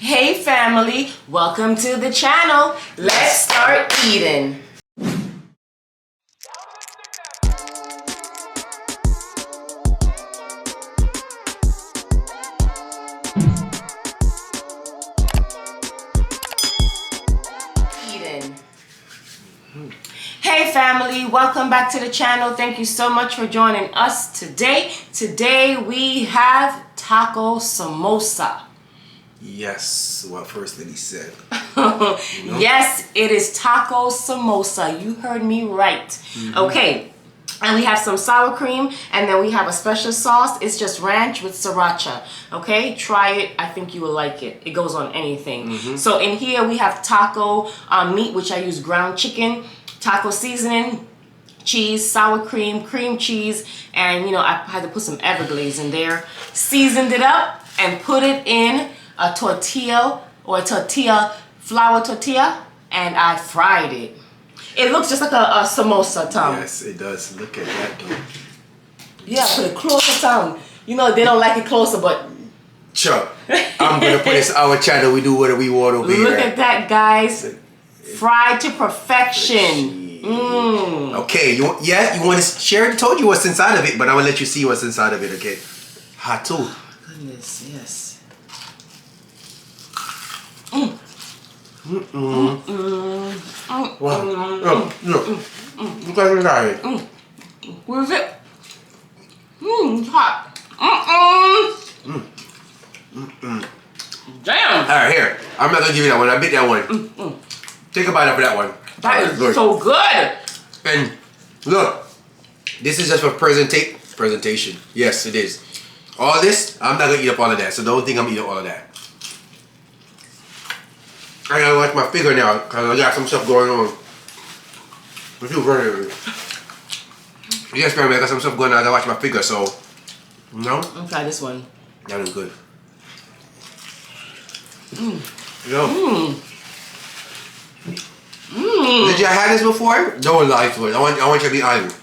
Hey family, welcome to the channel. Let's start eating. Hey family, welcome back to the channel. Thank you so much for joining us today. Today we have taco samosa. Yes, what First Lady said. Yes, it is taco samosa. You heard me right. Okay, and we have some sour cream, and then we have a special sauce. It's just ranch with sriracha. Okay, try it. I think you will like it. It goes on anything. So in here we have taco meat, which I use ground chicken, taco seasoning, cheese, sour cream, cream cheese, and you know, I had to put some Everglades in there. Seasoned it up and put it in a tortilla or a tortilla, flour tortilla, and I fried it. It looks just like a samosa, Tom. Yes, it does. Look at that, though. Yeah, put it closer, Tom. You know, they don't like it closer, but... Chuck, I'm going to put this on our channel. We do whatever we want over here. Look at that, guys. Fried to perfection. Okay, you want to share it? I told you what's inside of it, but I'm going to let you see what's inside of it, okay? Hot too. Goodness, yes. Wow. Look. Look at it. What is it? It's hot. Damn. Alright, here. I'm not going to give you that one. I bit that one. Take a bite of that one. That is good. So good. And look, this is just for presentation. Yes, it is. All this, I'm not going to eat up all of that. So don't think I'm eating all of that. I gotta watch my figure now because I got some stuff going on. Yes, family, I got some stuff going on. I gotta watch my figure, so you know. I'll try this one. That is good. Yo. Did you have this before? Don't lie to it. I want you to be honest.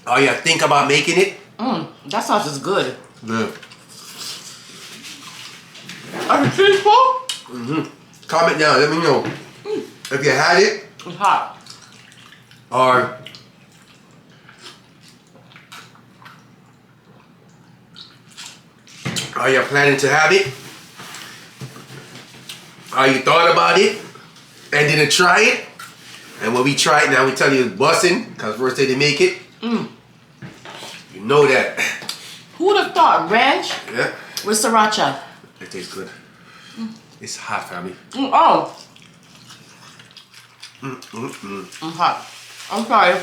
Oh yeah, think about making it. That sauce is good. Yeah. Are the cheese full? Comment down. Let me know if you had it. It's hot. Or are you planning to have it? Are you thought about it and didn't try it? And when we try it now, we tell you it's bussin' because first day they make it. You know that. Who would have thought ranch with sriracha? It tastes good. It's hot, family. Oh. I'm hot. I'm sorry.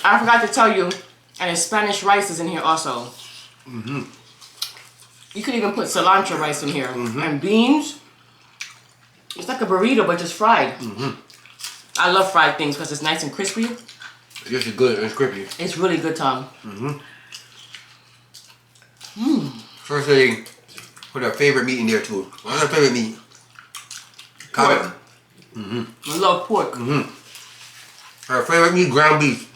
I forgot to tell you, and Spanish rice is in here also. You could even put cilantro rice in here. And beans. It's like a burrito, but just fried. I love fried things because it's nice and crispy. Yes, it's good. It's crispy. It's really good, Tom. First thing, put our favorite meat in there too. What's our favorite meat? Comment. I love pork. Our favorite meat, ground beef.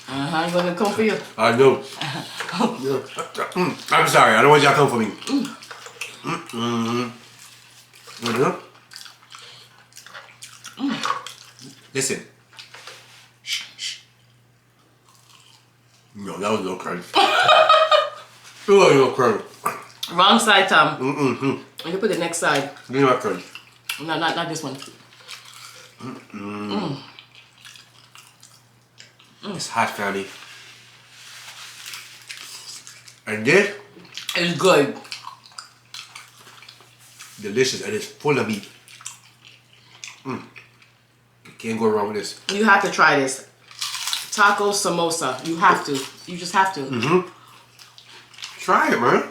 You gonna come for you? I know. I'm sorry, I don't want y'all to come for me. Listen. Shh. No, that was no crunch. It was no crunch. Wrong side, Tom. You put the next side. Give me my crunch. No, not this one. It's hot, family. And this It's good. delicious and it's full of meat. You can't go wrong with this. You have to try this. Taco samosa. You have to. You just have to. Try it, man.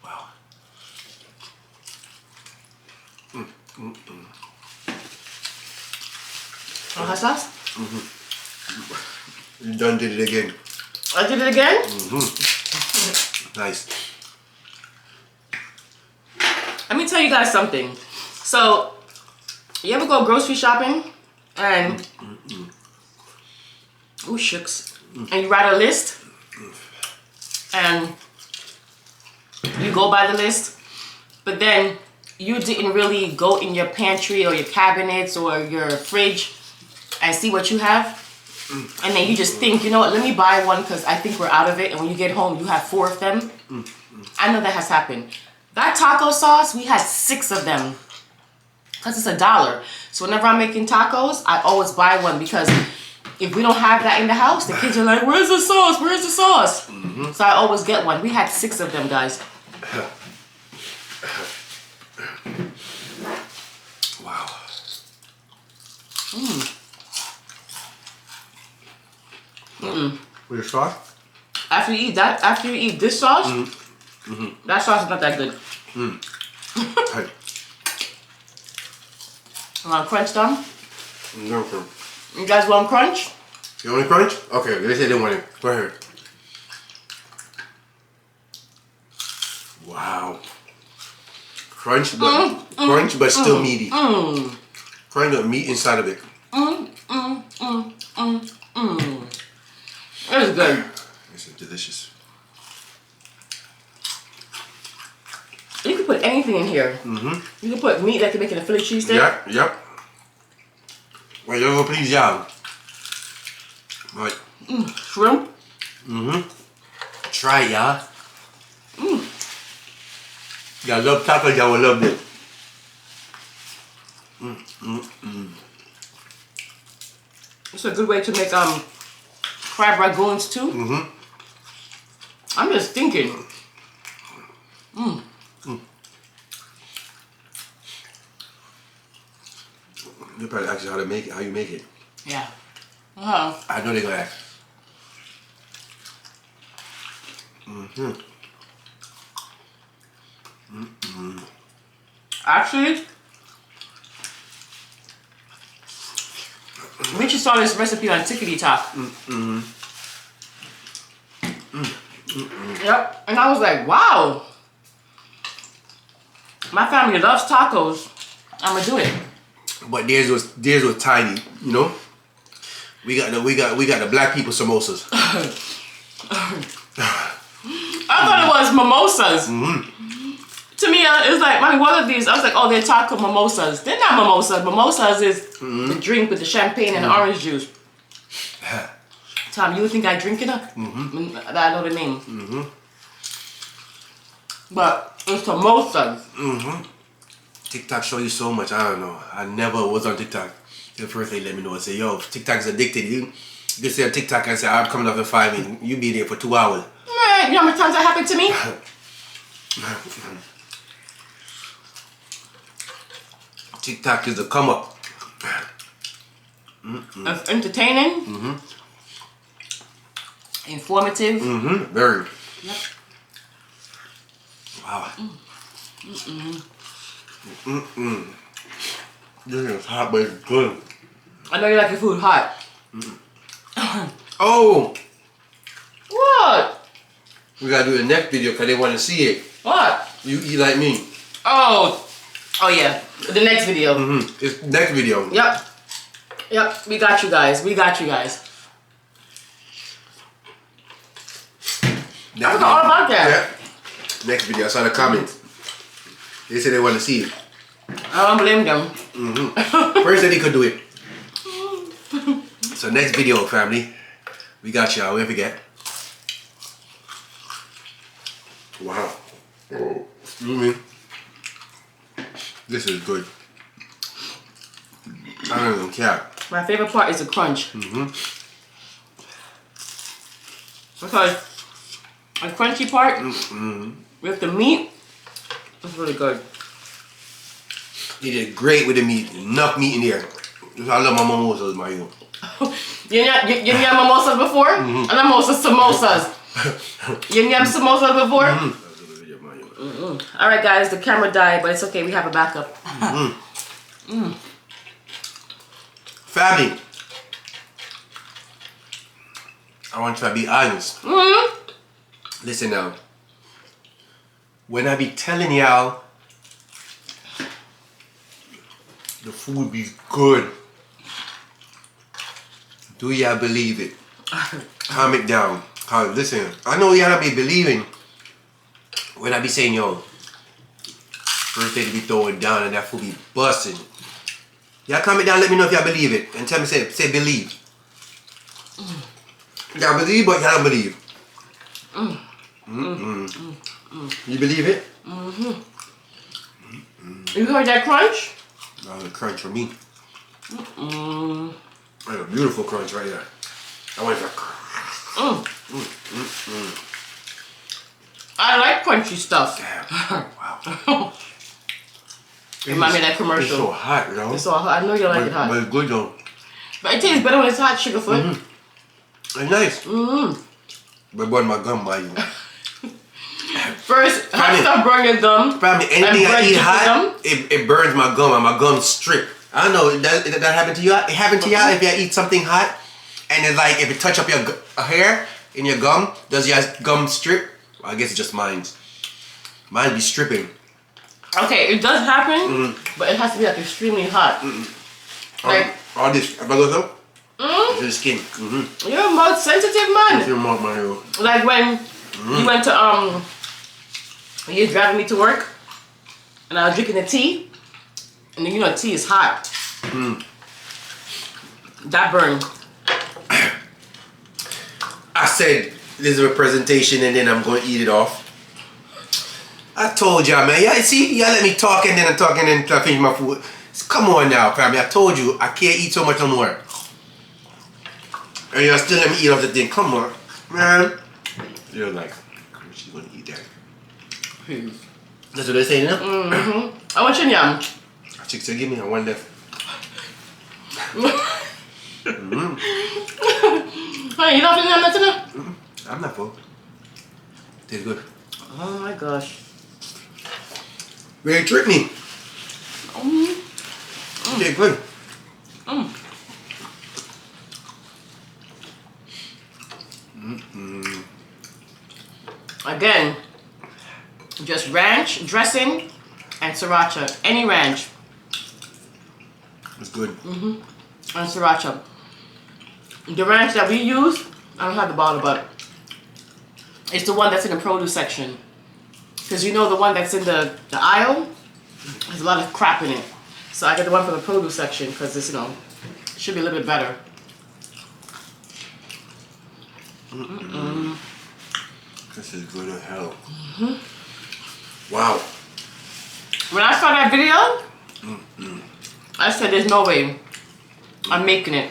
Wow. Oh, hot sauce? You done did it again. I did it again? Nice. Let me tell you guys something. So You ever go grocery shopping and oh shucks, and you write a list and you go by the list, but then you didn't really go in your pantry or your cabinets or your fridge and see what you have, and then you just think, you know what, let me buy one because I think we're out of it, and when you get home you have 4 of them. I know that has happened. That taco sauce, we had 6 of them because it's $1. So whenever I'm making tacos, I always buy one, because if we don't have that in the house, the kids are like, where's the sauce? Where's the sauce? So I always get one. We had 6 of them, guys. Wow. With your sauce? After you eat that, after you eat this sauce, that sauce is not that good. Hey. You want crunch them? No, sir. You guys want crunch? You want a crunch? Okay, they said they want it. Go ahead. Wow. Crunch, but still meaty. Crunch with meat inside of it. It's good. This is delicious. You can put anything in here. You can put meat, like you're making a Philly cheesesteak. Yep. Wait, you go please, y'all. Right. Shrimp. Try it, y'all. Y'all love tacos, y'all will love this. It's a good way to make crab ragoons too. I'm just thinking. They probably ask you how to make it, how you make it. Yeah. I know they're gonna ask. Actually, we just saw this recipe on TikTok. Yep, and I was like, wow. My family loves tacos. I'm gonna do it. But theirs was tiny, you know. We got the black people samosas. I thought it was mimosas. To me, it's like, mommy, what are these? I was like, oh, they're taco mimosas. They're not mimosas. Mimosas is the drink with the champagne and the orange juice. Tom, you would think I drink it up? That I know the name. But it's mimosas. TikTok show you so much. I don't know. I never was on TikTok. The first they let me know and say, yo, TikTok's addicted. You just say on TikTok and say, I'm coming off at 5 and you be there for 2 hours. Man, you know how many times that happened to me? TikTok is a come up. It's entertaining. Informative. Very. Yep. Wow. This is hot, but it's good. I know you like your food hot. Oh! What? We gotta do the next video because they want to see it. What? You eat like me. Oh yeah. The next video. It's next video. Yep. We got you guys. I forgot all about that. Yeah. Next video. I saw the comments. They said they want to see it. I don't blame them. First said he could do it. So next video, family. We got y'all. We forget. Wow. Oh, excuse me. This is good. I don't even care. My favorite part is the crunch. Because the crunchy part with the meat is really good. You did great with the meat. Enough meat in there. I love my mimosas, Mario. You had mimosas before? And mimosas, samosas. You had samosas before? Alright guys, the camera died, but it's okay, we have a backup. Fabi, I want you to be honest. Listen now. When I be telling y'all The food be good. Do y'all believe it? Comment down. Listen, I know y'all be believing when I be saying, yo, first day to be throwing down and that food be busting. Y'all comment down, let me know if y'all believe it. And tell me, say believe. Y'all believe, but y'all don't believe. You believe it? You heard that crunch? That was a crunch for me. That's a beautiful crunch right there. I went for I like crunchy stuff. Yeah. Wow. Remind me of that commercial. It's so hot, you know? It's so hot. I know you like it hot. But it's good though. But it tastes better when it's hot, Sugarfoot. It's nice. But burn my gum by you. First, hot stuff burn your gum. Probably anything I eat hot, it burns my gum and my gums strip. I don't know, that happened to you? It happened to y'all if you eat something hot and it's like if it touch up your hair in your gum, does your gum strip? Well, I guess it's just mine. Mine be stripping. Okay, it does happen, but it has to be like extremely hot. Like all this, if I go up, it's the skin. You're a mouth sensitive man. It's your mouth, man. Like when you went to you driving me to work, and I was drinking the tea, and you know tea is hot. That burned. I said this is a presentation, and then I'm going to eat it off. I told y'all, man. Y'all see, y'all let me talk, and then I talk, and then I finish my food. Come on now, family. I told you I can't eat so much no more. And y'all still let me eat off the thing. Come on, man. You're like, she's gonna eat that. That's what they say, you know? I want your yum. Chick said, give me a one left. Honey, you don't think I'm not enough? I'm not full. Tastes good. Oh my gosh. Really tricked me. Tastes good. Again, just ranch, dressing, and sriracha. Any ranch. It's good. And sriracha. The ranch that we use, I don't have the bottle, but it's the one that's in the produce section. Because you know the one that's in the aisle, there's a lot of crap in it. So I get the one from the produce section because it's, you know, it should be a little bit better. This is good as hell. Wow. When I saw that video, I said there's no way I'm making it.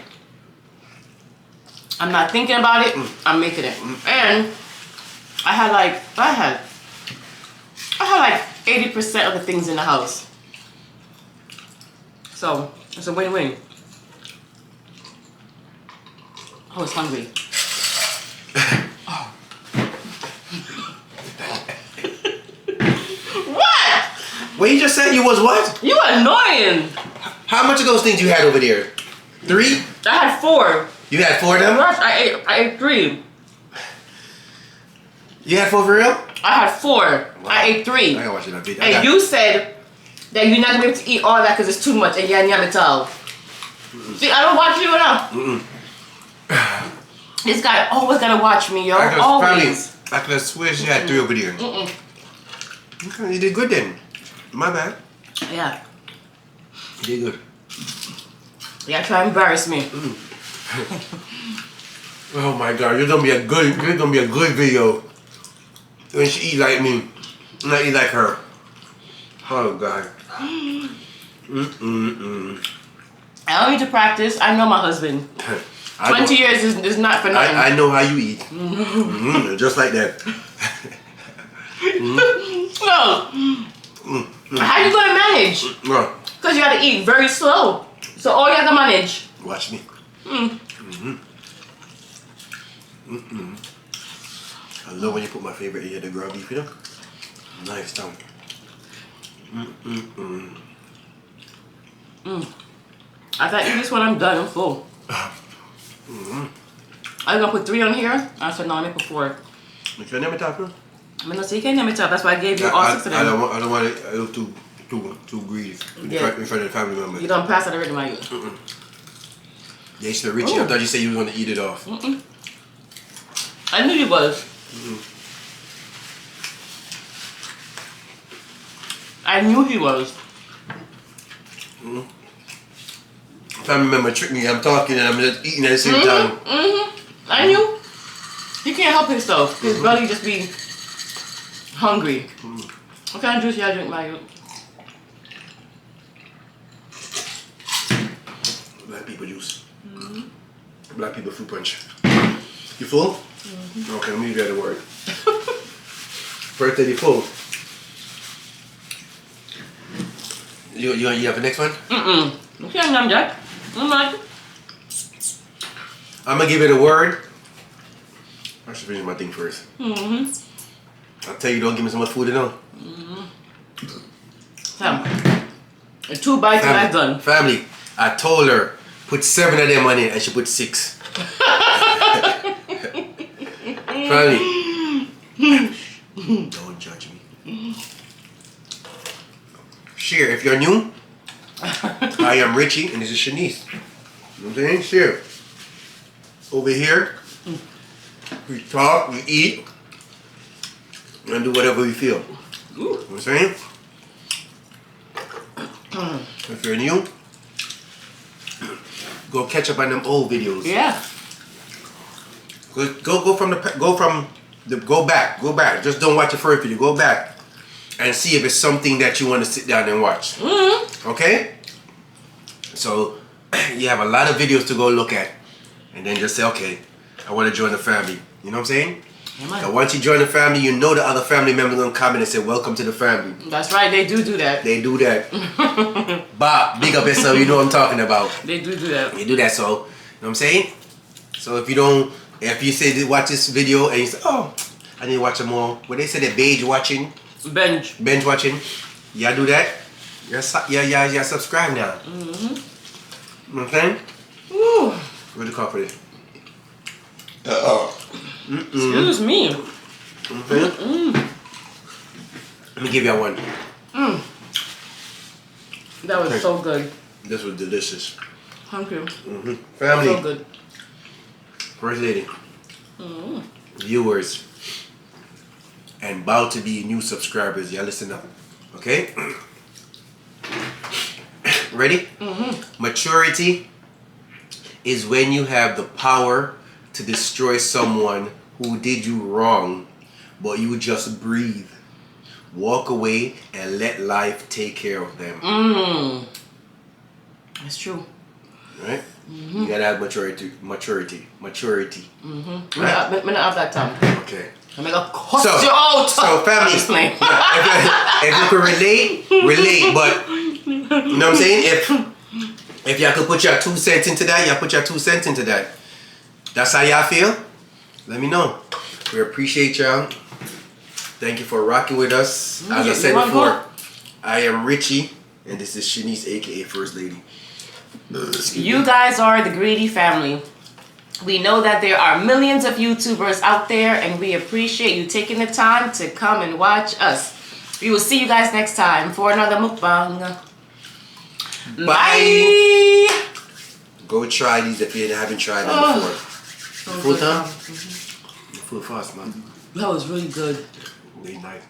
I'm not thinking about it, I'm making it. And I had like 80% of the things in the house. So it's a win-win. I was hungry. What? Well, you just said you was what? You annoying. How much of those things you had over there? 3? I had 4. You had 4 of them? I ate 3. You had 4 for real? I had 4. Wow. I ate 3. I gotta watch that video. And you said that you're not gonna be able to eat all that because it's too much and you're it all. See, I don't watch you enough. This guy always gotta watch me, yo. Always. I could have swear she had 3 over there. Okay, you did good then. My bad. Yeah. You did good. Yeah, try to embarrass me. Oh my god, you're gonna be a good video. When she eat like me, not eat like her. Oh god. I don't need to practice. I know my husband. 20 years is not for nothing. I know how you eat. Just like that. So, how you gonna manage? Because you gotta eat very slow. So all you have to manage. Watch me. I love when you put my favorite here, the ground beef, you know? Nice tongue. After I eat this one, I'm done. I'm full. I was gonna put 3 on here. I said no, let me put 4. You can name it up, I mean, no, so you can't name it up. That's why I gave you all 6 of them. I don't want it too too greedy Yeah. in front of the family members. You don't pass it already, my youth. They said Richie. I thought you said you was gonna eat it off. I knew you was. I knew he was. Family member tricked me. I'm talking and I'm just eating at the same time. I knew. He can't help himself. His belly just be hungry. What kind of juice y'all drink, my youth? Black people juice. Black people fruit punch. You full? Okay, let me give you the word. Birthday, you full? You have the next one? Okay, I'm Jack. I'm like, I'm gonna give it a word. I should finish my thing first. I'll tell you, don't give me so much food at all. Sam. 2 bites and I'm done. Family, I told her, put 7 of them on it and she put 6. Family, don't judge me. Share, if you're new, I am Richie and this is Shanice. You know what I'm saying? Share. Over here, we talk, we eat, and do whatever we feel. You know what I'm saying? If you're new, go catch up on them old videos. Yeah. Go back. Just don't watch the first video. Go back and see if it's something that you want to sit down and watch. Okay? So you have a lot of videos to go look at, and then just say, okay, I want to join the family. You know what I'm saying? Yeah, and once you join the family, you know the other family members gonna comment and say, welcome to the family. That's right, they do that. They do that. Bob, big up yourself, you know what I'm talking about. They do that. You do that, so, you know what I'm saying? So if you say watch this video and you say, oh, I need to watch some more. When they say they're binge watching. Binge watching. Y'all do that? You're subscribed now. You know what I'm saying? Woo. What do you call for this? Excuse me. Let me give y'all one. That was so good. This was delicious. Thank you. Family. So good. First lady. Viewers. And about to be new subscribers. Y'all listen up. Okay? Ready? Maturity is when you have the power to destroy someone who did you wrong, but you just breathe, walk away, and let life take care of them. That's true. Right? You gotta have maturity. Right? I'm gonna have that time. Okay. I'm gonna cost you out. So family, if you can relate, but you know what I'm saying? If y'all could put your 2 cents into that, y'all put your 2 cents into that. That's how y'all feel? Let me know. We appreciate y'all. Thank you for rocking with us. As I said before, I am Richie, and this is Shanice, aka First Lady. You guys are the greedy family. We know that there are millions of YouTubers out there, and we appreciate you taking the time to come and watch us. We will see you guys next time for another mukbang. Bye. Go try these if you haven't tried them before. Full time? Full fast, man. That was really good. Really nice.